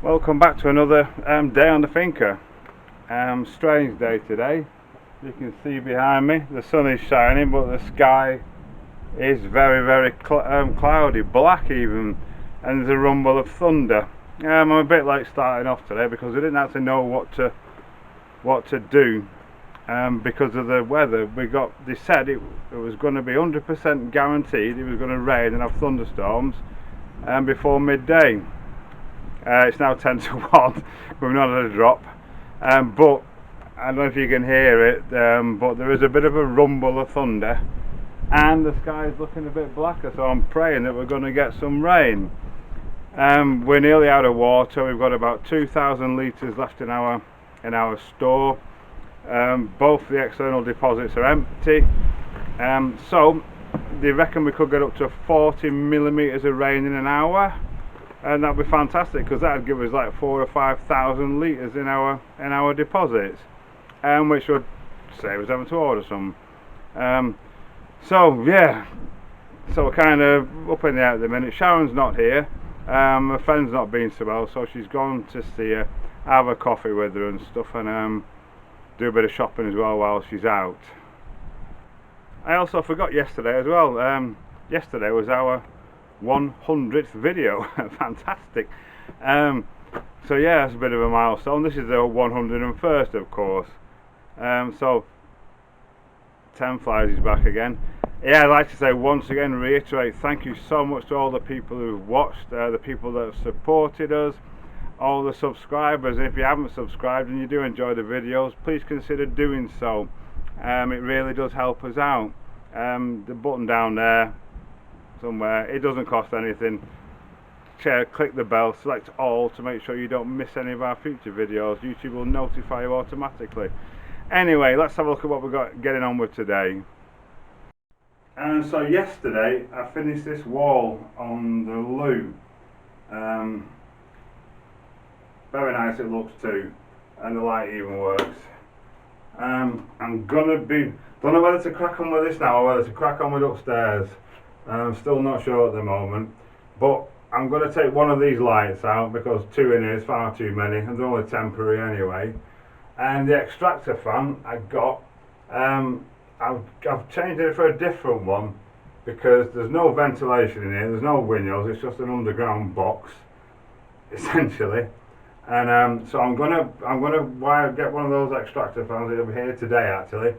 Welcome back to another day on the Finca. Strange day today. You can see behind me the sun is shining, but the sky is very cloudy, black even, and there's a rumble of thunder. I'm a bit late starting off today because I didn't actually know what to do because of the weather. They said it was going to be 100% guaranteed it was going to rain and have thunderstorms before midday. It's now 10 to 1, we've not had a drop, but I don't know if you can hear it, but there is a bit of a rumble of thunder and the sky is looking a bit blacker, so I'm praying that we're going to get some rain. We're nearly out of water. We've got about 2,000 litres left in our store. Both the external deposits are empty, so they reckon we could get up to 40 millimetres of rain in an hour. And that'd be fantastic because that'd give us like 4,000 or 5,000 litres in our deposits, which would save us having to order some. So yeah, so we're kind of up in the air at the minute. Sharon's not here. My friend's not been so well, so she's gone to see her, have a coffee with her and stuff, and do a bit of shopping as well while she's out. I also forgot yesterday as well. Yesterday was our 100th video. Fantastic. So yeah, it's a bit of a milestone. This is the 101st, of course. So 10 Flies is back again. Yeah, I'd like to say once again, reiterate, thank you so much to all the people who've watched, the people that have supported us, all the subscribers. And if you haven't subscribed and you do enjoy the videos, please consider doing so. It really does help us out. The button down there somewhere, it doesn't cost anything. Click the bell, select all to make sure you don't miss any of our future videos. YouTube will notify you automatically. Anyway, let's have a look at what we've got getting on with today. And so yesterday I finished this wall on the loo. Very nice it looks too, and the light even works. I'm don't know whether to crack on with this now or whether to crack on with upstairs. I'm still not sure at the moment, but I'm going to take one of these lights out because two in here is far too many and they're only temporary anyway. And the extractor fan I got, I've changed it for a different one because there's no ventilation in here, there's no windows, it's just an underground box essentially. And so I'm gonna get one of those extractor fans over here today actually,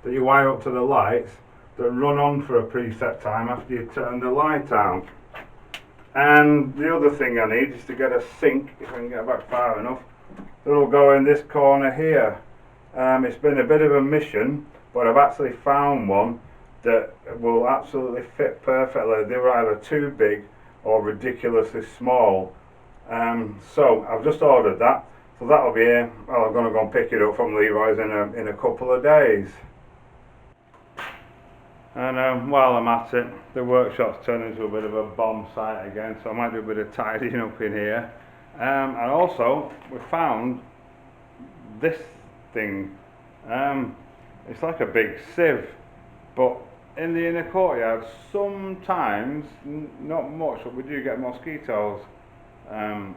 that you wire up to the lights that run on for a preset time after you turn the light out. And the other thing I need is to get a sink, if I can get back far enough, that'll go in this corner here. It's been a bit of a mission, but I've actually found one that will absolutely fit perfectly. They were either too big or ridiculously small. So I've just ordered that, so that'll be here. Well, I'm going to go and pick it up from Leroy's in a couple of days. And while I'm at it, the workshop's turned into a bit of a bomb site again, so I might do a bit of tidying up in here. And also, we found this thing. It's like a big sieve, but in the inner courtyard, sometimes, not much, but we do get mosquitoes in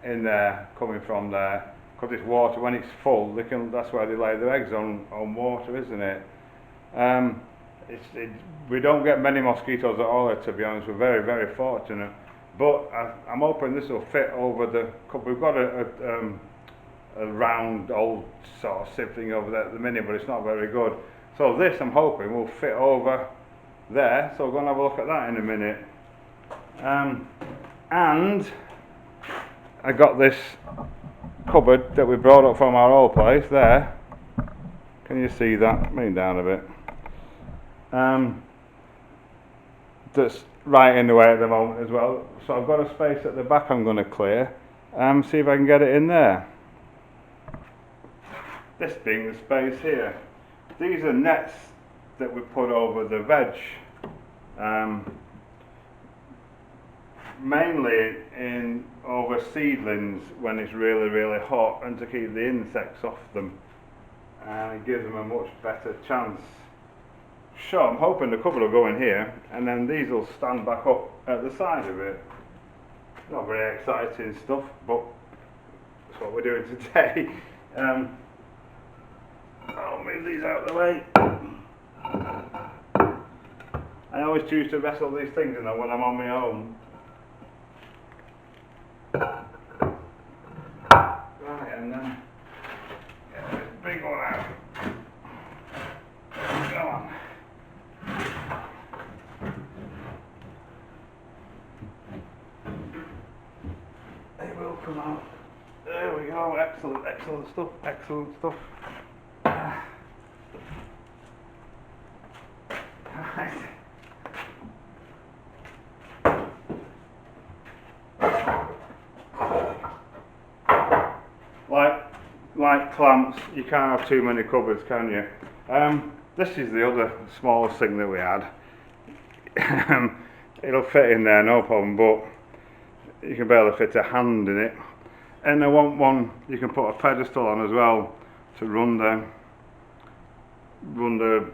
there, coming from there, because it's water. When it's full, that's where they lay their eggs, on water, isn't it? We don't get many mosquitoes at all, to be honest. We're very fortunate, but I'm hoping this will fit over the cup. We've got a round old sort of sieve thing over there at the minute, but it's not very good. So this, I'm hoping, will fit over there, so we're going to have a look at that in a minute. And I got this cupboard that we brought up from our old place there. Can you see that? Bring it down a bit. That's right in the way at the moment as well. So I've got a space at the back I'm going to clear. See if I can get it in there. This being the space here. These are nets that we put over the veg. Mainly over seedlings when it's really hot, and to keep the insects off them. And it gives them a much better chance. So I'm hoping the cupboard will go in here, and then these will stand back up at the side of it. Not very exciting stuff, but that's what we're doing today. I'll move these out of the way. I always choose to wrestle these things, you know, when I'm on my own. Right, and then get this big one out. Go on. It will come out. There we go. Excellent, excellent stuff. Excellent stuff. Like clamps, you can't have too many cupboards, can you? This is the other smallest thing that we had. It'll fit in there, no problem, but you can barely fit a hand in it. And I want one you can put a pedestal on as well to run the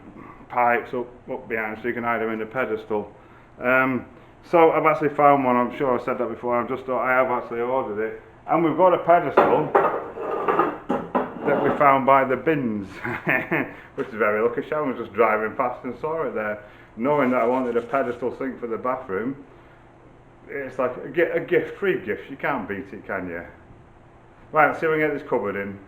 pipes up behind, so you can hide them in the pedestal. So I've actually found one. I'm sure I said that before. I've just thought I have actually ordered it, and we've got a pedestal that we found by the bins, which is very lucky. Sharon was just driving past and saw it there, knowing that I wanted a pedestal sink for the bathroom. It's like a gift, free gift. You can't beat it, can you? Right, let's see if we can get this cupboard in.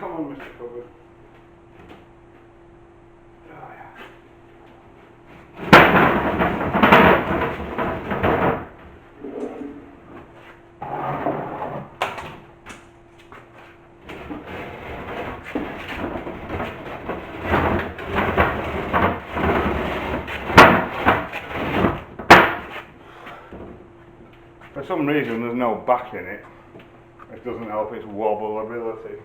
Come on, Mr. Cupboard. Oh, yeah. For some reason there's no back in it, which doesn't help its wobbleability.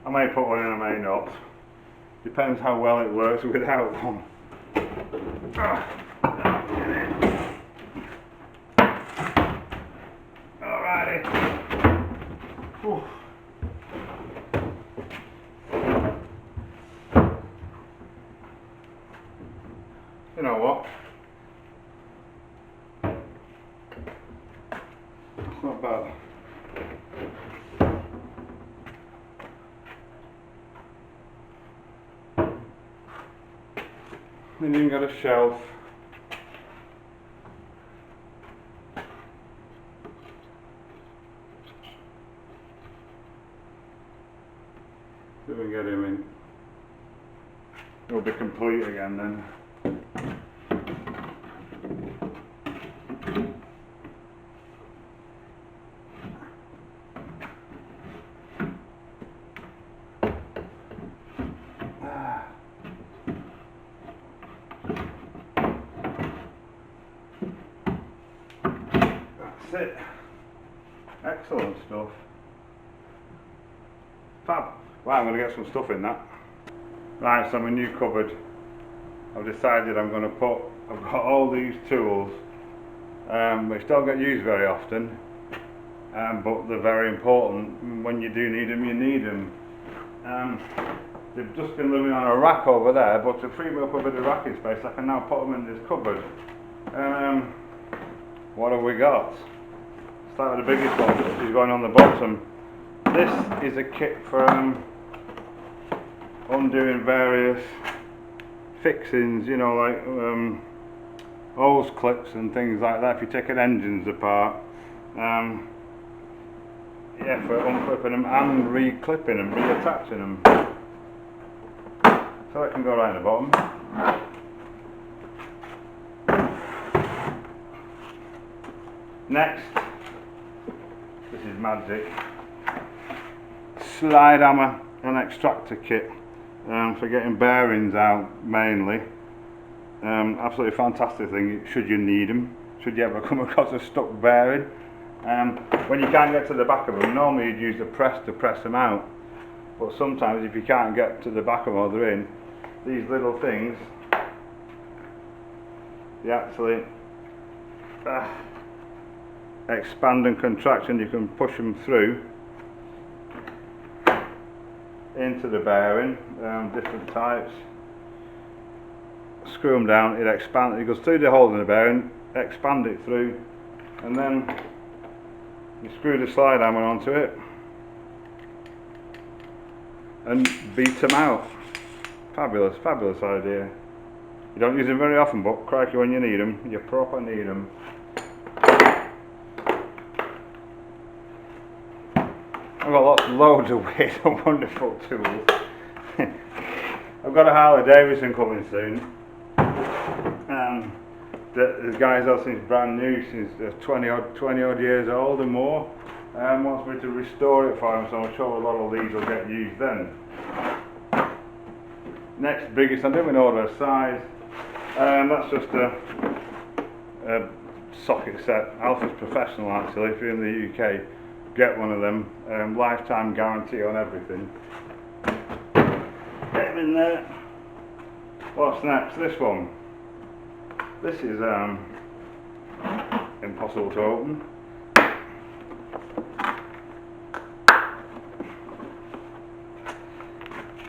I may put one in, I may not. Depends how well it works without one. Alrighty. Whew. You know what? It's not bad. Then you've got a shelf. See if we can get him in. It'll be complete again then. That's it. Excellent stuff. Fab. Right, I'm going to get some stuff in that. Right, so my new cupboard. I've decided I'm going to put, I've got all these tools, which don't get used very often, but they're very important. When you do need them, you need them. They've just been living on a rack over there, but to free me up a bit of racking space, I can now put them in this cupboard. What have we got? Start with the biggest one, which is going on the bottom. This is a kit for undoing various fixings, you know, like hose clips and things like that if you're taking engines apart. Yeah, for unclipping them and re-clipping them, reattaching them. So that can go right at the bottom. Next, this is magic. Slide hammer and extractor kit for getting bearings out mainly. Absolutely fantastic thing should you need them, should you ever come across a stuck bearing. When you can't get to the back of them, normally you'd use the press to press them out, but sometimes if you can't get to the back of them or they're in, these little things, you actually expand and contract, and you can push them through into the bearing, different types. Screw them down, it expands, it goes through the hole in the bearing, expand it through, and then you screw the slide hammer onto it and beat them out. Fabulous, fabulous idea. You don't use them very often, but crikey, when you need them, you proper need them. I've got loads of weird and wonderful tools. I've got a Harley Davidson coming soon. The guy's had since brand new, since 20 odd years old and more. Wants me to restore it for him, so I'm sure a lot of these will get used then. Next biggest, I'm doing order size. That's just a socket set. Alpha's professional actually. If you're in the UK, get one of them. Lifetime guarantee on everything. Get them in there. What's next? This one. This is impossible to open.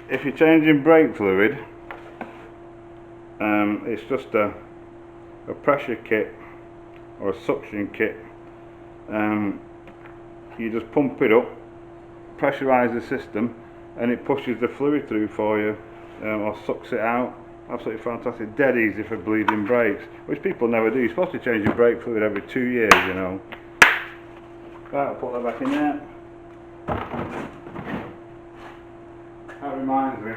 If you're changing brake fluid, it's just a pressure kit or a suction kit. You just pump it up, pressurise the system, and it pushes the fluid through for you, or sucks it out. Absolutely fantastic. Dead easy for bleeding brakes, which people never do. You're supposed to change your brake fluid every 2 years, you know. Right, I'll put that back in there. That reminds me.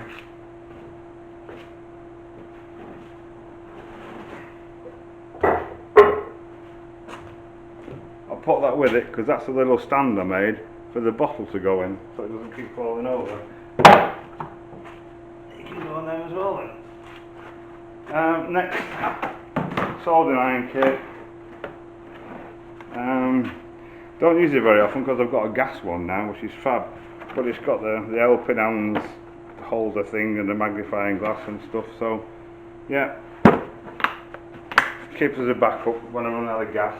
I'll put that with it because that's a little stand I made for the bottle to go in, so it doesn't keep falling over. You can go on there as well then. Next, soldering iron kit. Don't use it very often because I've got a gas one now, which is fab. But it's got the helping hands holder thing and the magnifying glass and stuff. So, yeah, keeps as a backup when I run out of gas.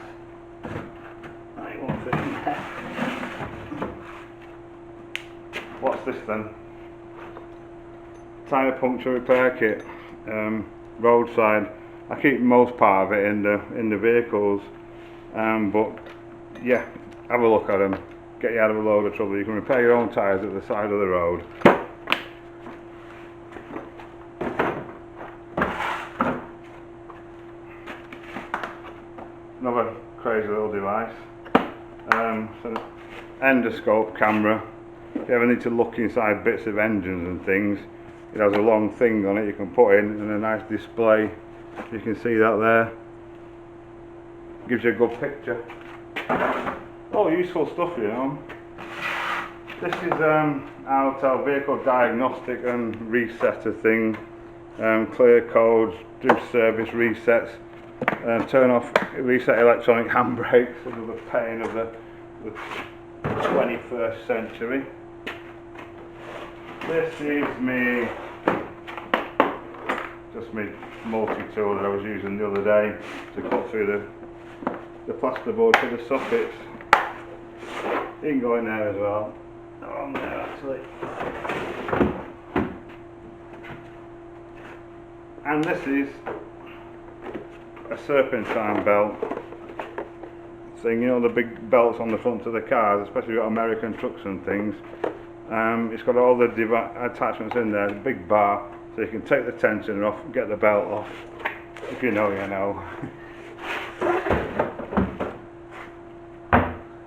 Right, won't fit in there. What's this then? Tyre puncture repair kit. Roadside. I keep most part of it in the vehicles, but yeah, have a look at them. Get you out of a load of trouble. You can repair your own tyres at the side of the road. Another crazy little device. So endoscope camera. If you ever need to look inside bits of engines and things, it has a long thing on it you can put in and a nice display. You can see that there. Gives you a good picture. Oh, useful stuff, you know. This is our vehicle diagnostic and resetter thing. Clear codes, do service resets, turn off, reset electronic handbrakes. Another pain of the 21st century. This is just my multi-tool that I was using the other day to cut through the plasterboard for the sockets. You can go in there as well. They're on there actually. And this is a serpentine belt thing, you know, the big belts on the front of the cars, especially got American trucks and things. It's got all the attachments in there, a big bar, so you can take the tensioner off, get the belt off. If you know, you know.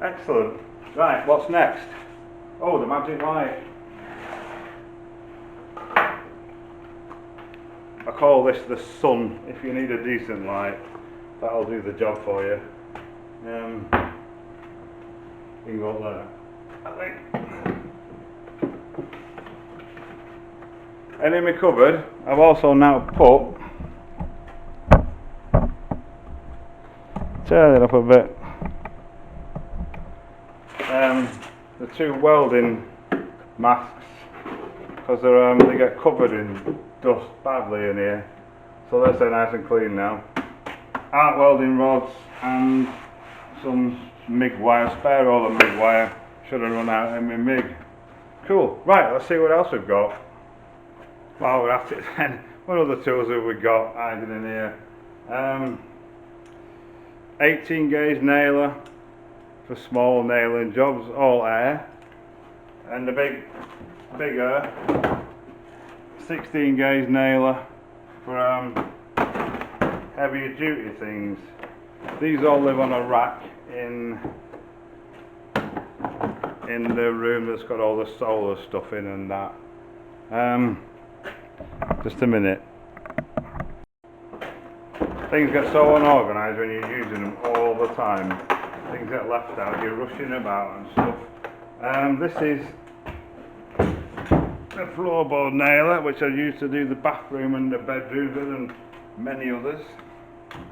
Excellent. Right, what's next? Oh, the magic light. I call this the sun. If you need a decent light, that'll do the job for you. You can go there, I think. And in my cupboard, I've also now put, turn it up a bit, the two welding masks, because they get covered in dust badly in here, so they're so nice and clean now. Arc welding rods and some MIG wire, spare roll of MIG wire. Should have run out in my MIG. Cool. Right, let's see what else we've got. While we're at it then, what other tools have we got hiding in here? 18 gauge nailer for small nailing jobs, all air. And the bigger 16 gauge nailer for heavier duty things. These all live on a rack in the room that's got all the solar stuff in and that. Just a minute. Things get so unorganised when you're using them all the time. Things get left out, you're rushing about and stuff. This is a floorboard nailer which I use to do the bathroom and the bedrooms with and many others.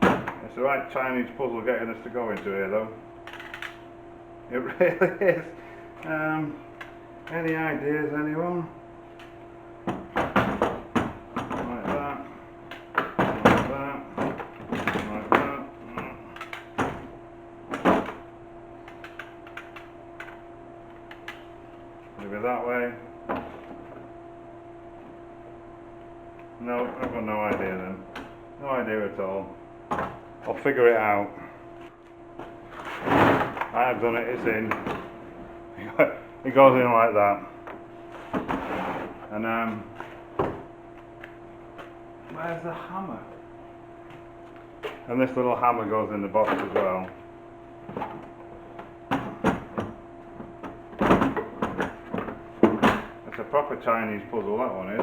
It's the right Chinese puzzle getting us to go into here though. It really is. Any ideas, anyone? Like that. Like that. Like that. Maybe that way. No, I've got no idea then. No idea at all. I'll figure it out. I have done it, it's in. It goes in like that. And where's the hammer? And this little hammer goes in the box as well. It's a proper Chinese puzzle, that one is.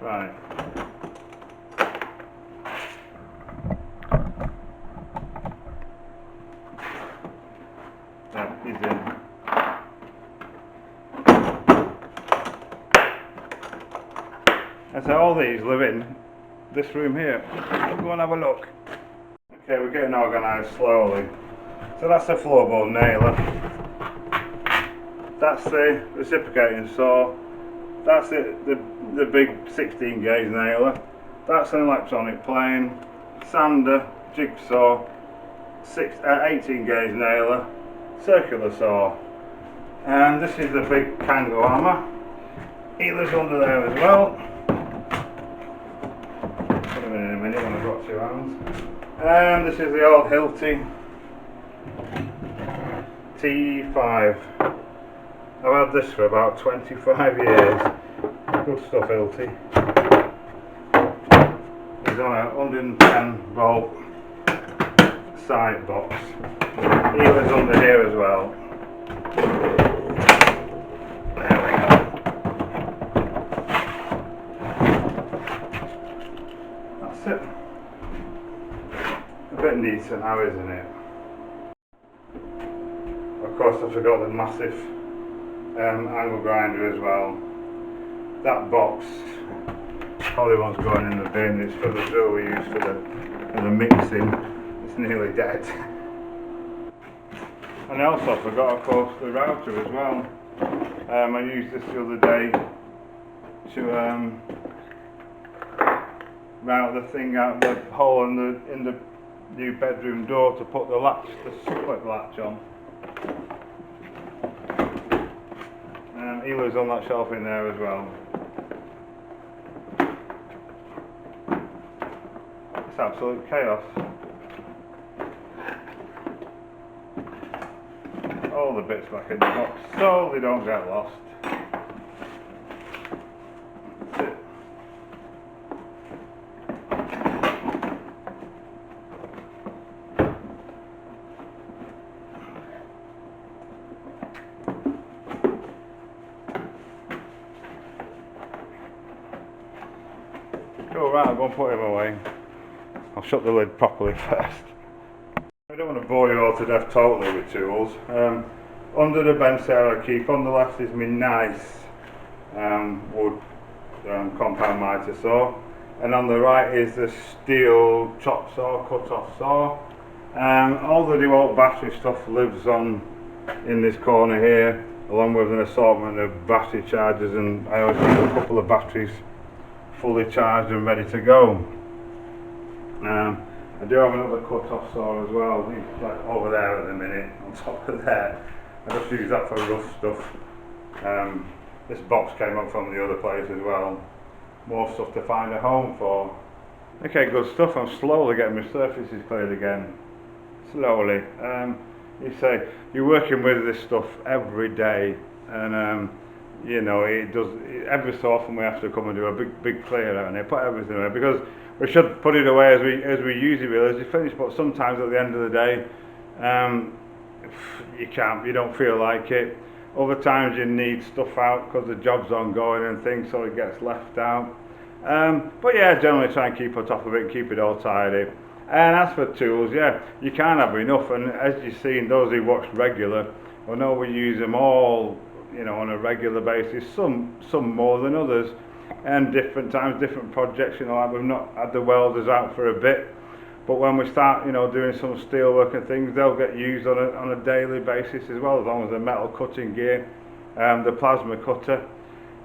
Right. That is in. And so all these live in this room here. We'll go and have a look. Okay, we're getting organised slowly. So that's the floorboard nailer. That's the reciprocating saw. That's the big 16 gauge nailer. That's an electronic plane, sander, jigsaw, 18 gauge nailer, circular saw. And this is the big Kango hammer. Healer's under there as well. Put them in a minute when I've got two hands. And this is the old Hilti T5. I've had this for about 25 years. Good stuff, Hilti. He's on a 110 volt side box. Healer's under here as well. There we go. That's it. A bit neater now, isn't it? Of course, I forgot the massive angle grinder as well. That box probably won't go in the bin. It's for the drill we use for the mixing. It's nearly dead. And I also forgot, of course, the router as well. I used this the other day to route the thing out the hole in the new bedroom door to put the split latch on. Healer's on that shelf in there as well. It's absolute chaos. All the bits back in the box so they don't get lost. That's it. Go right, I'll go and put him away. I'll shut the lid properly first. I don't want to bore you all to death totally with tools. Under the bench there I keep, on the left is my nice wood compound miter saw, and on the right is the steel chop saw, cut off saw. All the DeWalt battery stuff lives on in this corner here, along with an assortment of battery chargers, and I always keep a couple of batteries fully charged and ready to go. I do have another cut-off saw as well. It's like over there at the minute, on top of there. I just use that for rough stuff. This box came up from the other place as well. More stuff to find a home for. Okay, good stuff. I'm slowly getting my surfaces cleared again. Slowly. You say you're working with this stuff every day, and you know it does. Every so often we have to come and do a big clear out and put everything away, because we should put it away as we usually will as you finish. But sometimes at the end of the day, you can't. You don't feel like it. Other times you need stuff out because the job's ongoing and things, so it gets left out. But yeah, generally try and keep on top of it and keep it all tidy. And as for tools, yeah, you can't have enough. And as you've seen, those who watch regular, I know we use them all, you know, on a regular basis. Some more than others, and different times, different projects. You know, like we've not had the welders out for a bit, but when we start, you know, doing some steel work and things, they'll get used on a daily basis as well, as long as the metal cutting gear, the plasma cutter,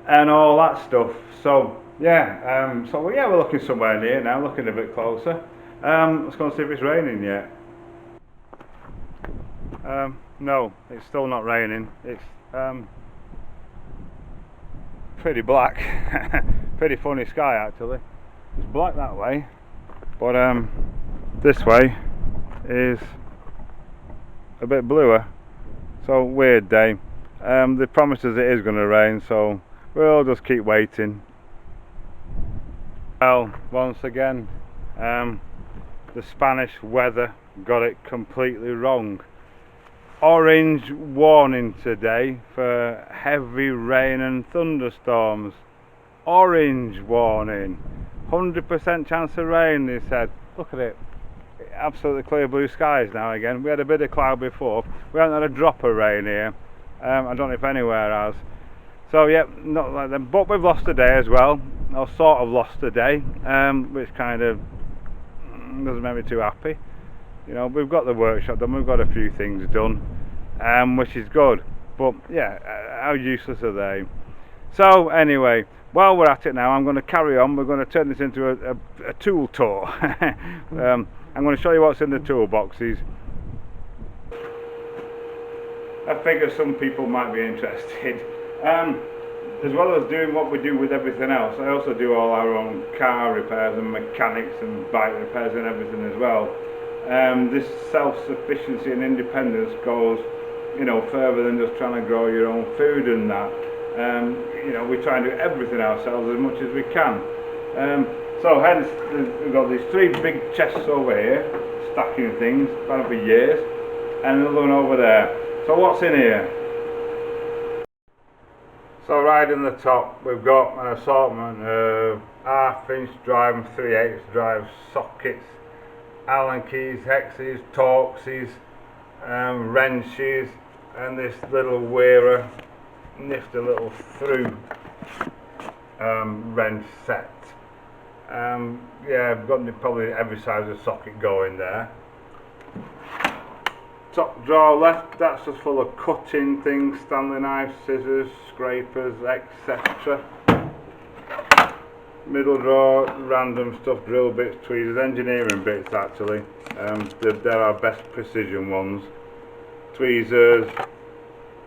and all that stuff. So yeah, we're looking somewhere near now, looking a bit closer. Let's go and see if it's raining yet. No, it's still not raining. It's pretty black. Pretty funny sky actually. It's black that way, but this way is a bit bluer. So weird day. They promised us it is going to rain, so we'll just keep waiting. Well, once again, the Spanish weather got it completely wrong. Orange warning today for heavy rain and thunderstorms. Orange warning. 100% chance of rain, they said. Look at it. Absolutely clear blue skies now again. We had a bit of cloud before. We haven't had a drop of rain here. I don't know if anywhere has. So yeah, not like them. But we've lost a day as well. Or sort of lost a day, which kind of doesn't make me too happy. You know, we've got the workshop done, we've got a few things done, which is good. But yeah, how useless are they? So anyway, while we're at it now, I'm going to carry on. We're going to turn this into a tool tour. I'm going to show you what's in the toolboxes. I figure some people might be interested. As well as doing what we do with everything else, I also do all our own car repairs and mechanics and bike repairs and everything as well. This self-sufficiency and independence goes, you know, further than just trying to grow your own food and that. You know, we try and do everything ourselves as much as we can. So hence, we've got these three big chests over here, stacking things, been for years, and another one over there. So what's in here? So right in the top we've got an assortment of half-inch drive and 3/8 drive sockets, Allen keys, hexes, Torxes, wrenches, and this little wearer, nifty little through wrench set. Yeah, I've got probably every size of socket going there. Top drawer left, that's just full of cutting things, Stanley knives, scissors, scrapers, etc. Middle drawer, random stuff, drill bits, tweezers, engineering bits actually. They're our best precision ones. Tweezers,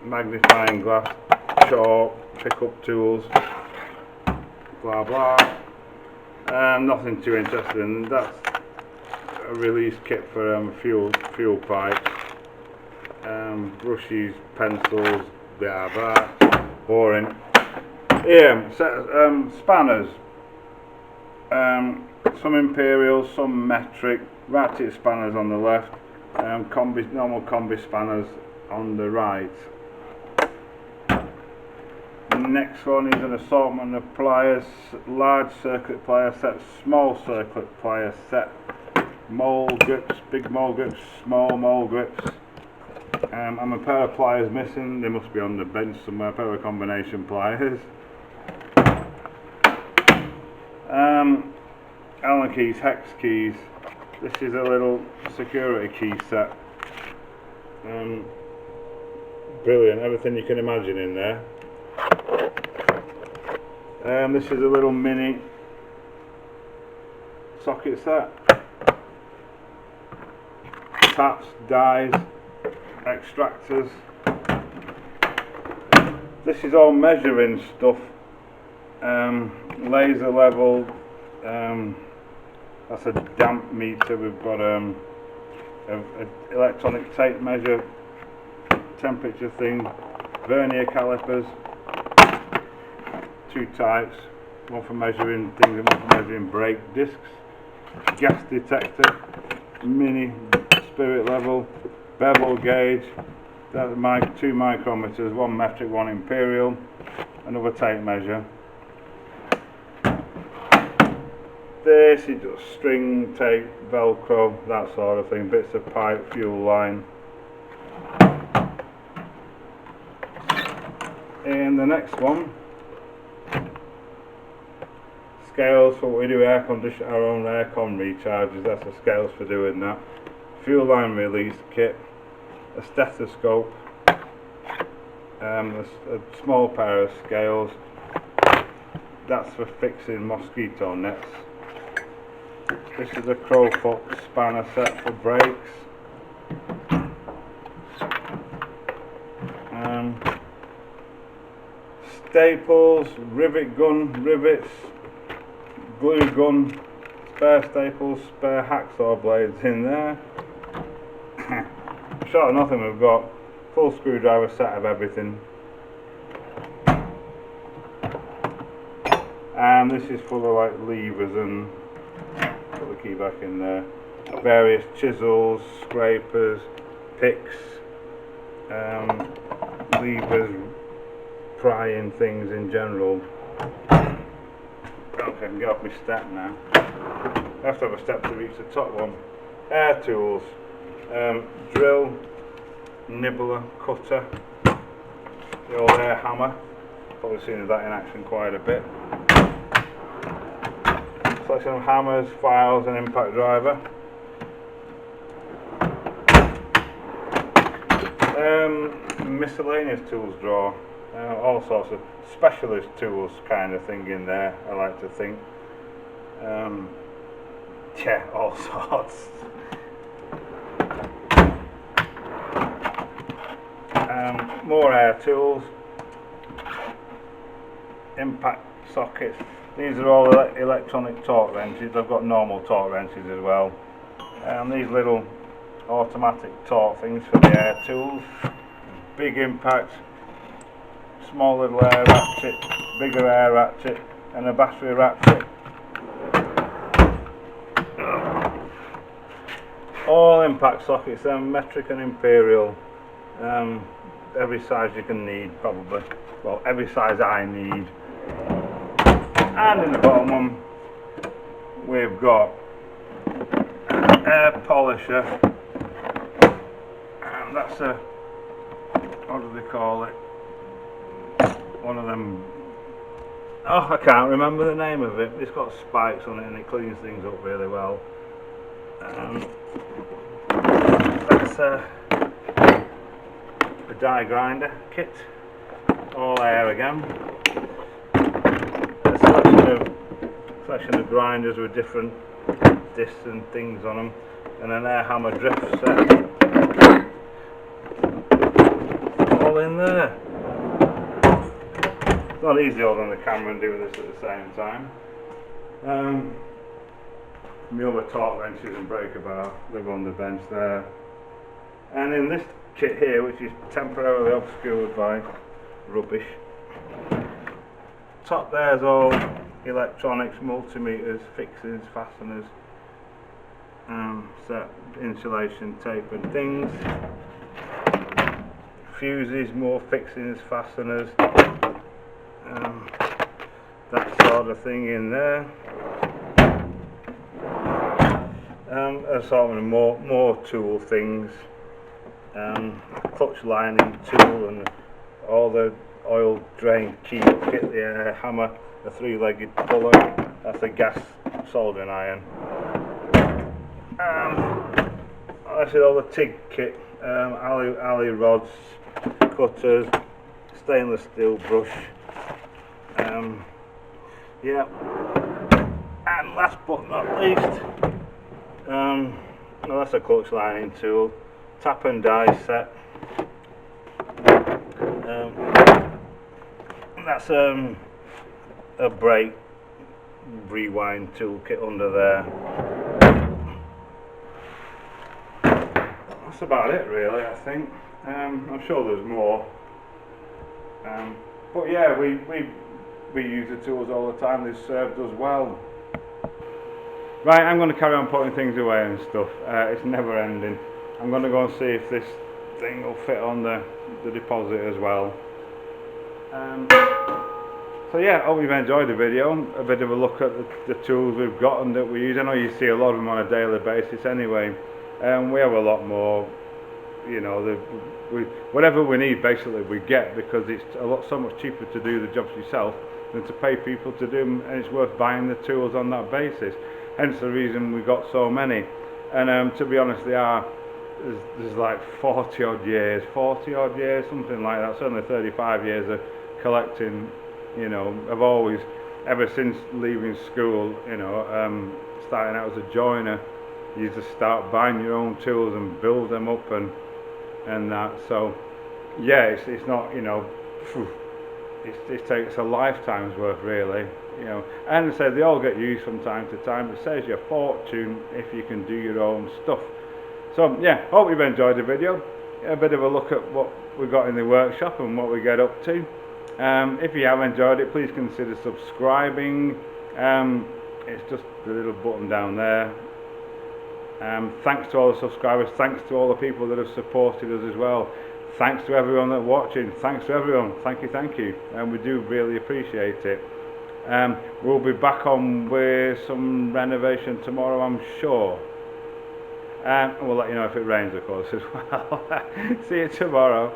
magnifying glass, chalk, pickup tools, blah blah. Nothing too interesting. That's a release kit for fuel pipes. Brushes, pencils, blah blah, boring. Here, spanners, some imperials, some metric, ratchet spanners on the left, normal combi spanners on the right. Next one is an assortment of pliers, large circuit plier set, small circuit plier set, mold grips, big mold grips, small mold grips. I'm a pair of pliers missing, they must be on the bench somewhere, a pair of combination pliers. Allen keys, hex keys, This is a little security key set. Brilliant, everything you can imagine in there. This is a little mini socket set. Taps, dies, extractors. This is all measuring stuff. Laser level. That's a damp meter. We've got a electronic tape measure, temperature thing, vernier calipers, two types, one for measuring things and one for measuring brake discs, gas detector, mini spirit level, bevel gauge, that's my 2 micrometers, 1 metric, 1 imperial, another tape measure. This is just string, tape, velcro, that sort of thing, bits of pipe, fuel line. And the next one, scales for what we do, air condition, our own aircon recharges, that's the scales for doing that. Fuel line release kit, a stethoscope, a small pair of scales, that's for fixing mosquito nets. This is a crowfoot spanner set for brakes. Staples, rivet gun, rivets, glue gun, spare staples, spare hacksaw blades in there. Short of nothing, we've got full screwdriver set of everything. And this is full of like levers and put the key back in there. Various chisels, scrapers, picks, levers, prying things in general. Okay, I can get off my step now. I have to have a step to reach the top one. Air tools, drill, nibbler, cutter, the old air hammer. Probably seen that in action quite a bit. Selection of hammers, files and impact driver. Miscellaneous tools drawer. All sorts of specialist tools kind of thing in there, I like to think. Yeah, all sorts. More air tools. Impact sockets. These are all electronic torque wrenches. I've got normal torque wrenches as well. These little automatic torque things for the air tools. Big impact, small little air ratchet, bigger air ratchet, and a battery ratchet. All impact sockets, metric and imperial. Every size you can need, probably. Well, every size I need. And in the bottom one, we've got an air polisher. And that's a, what do they call it? One of them, oh, I can't remember the name of it. It's got spikes on it and it cleans things up really well. That's a die grinder kit, all air again. A selection of grinders with different discs and things on them, and an air hammer drift set. All in there. It's not easy holding the camera and doing this at the same time. My other torque wrenches and breaker bar live on the bench there. And in this kit here, which is temporarily obscured by rubbish, top there's all electronics, multimeters, fixings, fasteners, set insulation tape and things, fuses, more fixings, fasteners, that sort of thing in there. Assortment of more tool things, clutch lining tool and all the oil drain key kit, the air hammer, a 3-legged puller, that's a gas soldering iron, This is all the TIG kit, alley rods, cutters, stainless steel brush, yeah, and last but not least, well, that's a clutch lining tool, tap and die set, and that's a brake rewind toolkit under there. That's about it really, I think. I'm sure there's more, but yeah, we use the tools all the time. They've served us well. Right, I'm going to carry on putting things away and stuff. It's never ending. I'm going to go and see if this thing will fit on the deposit as well. So yeah, I hope you've enjoyed the video. A bit of a look at the tools we've got and that we use. I know you see a lot of them on a daily basis anyway. We have a lot more, you know, whatever we need basically we get, because it's so much cheaper to do the jobs yourself than to pay people to do them, and it's worth buying the tools on that basis. Hence the reason we got so many. And to be honest, there's like 40 odd years, something like that, certainly 35 years of collecting. You know, I've always, ever since leaving school, you know, starting out as a joiner, you just start buying your own tools and build them up and that. So yeah, it's not, you know, it takes a lifetime's worth really, you know. And I say they all get used from time to time. It saves you a fortune if you can do your own stuff. So yeah, hope you've enjoyed the video. A bit of a look at what we got in the workshop and what we get up to. If you have enjoyed it, please consider subscribing. It's just the little button down there. Thanks to all the subscribers, thanks to all the people that have supported us as well. Thanks to everyone that's watching, thanks to everyone, thank you, and we do really appreciate it. We'll be back on with some renovation tomorrow, I'm sure. And we'll let you know if it rains, of course, as well. See you tomorrow.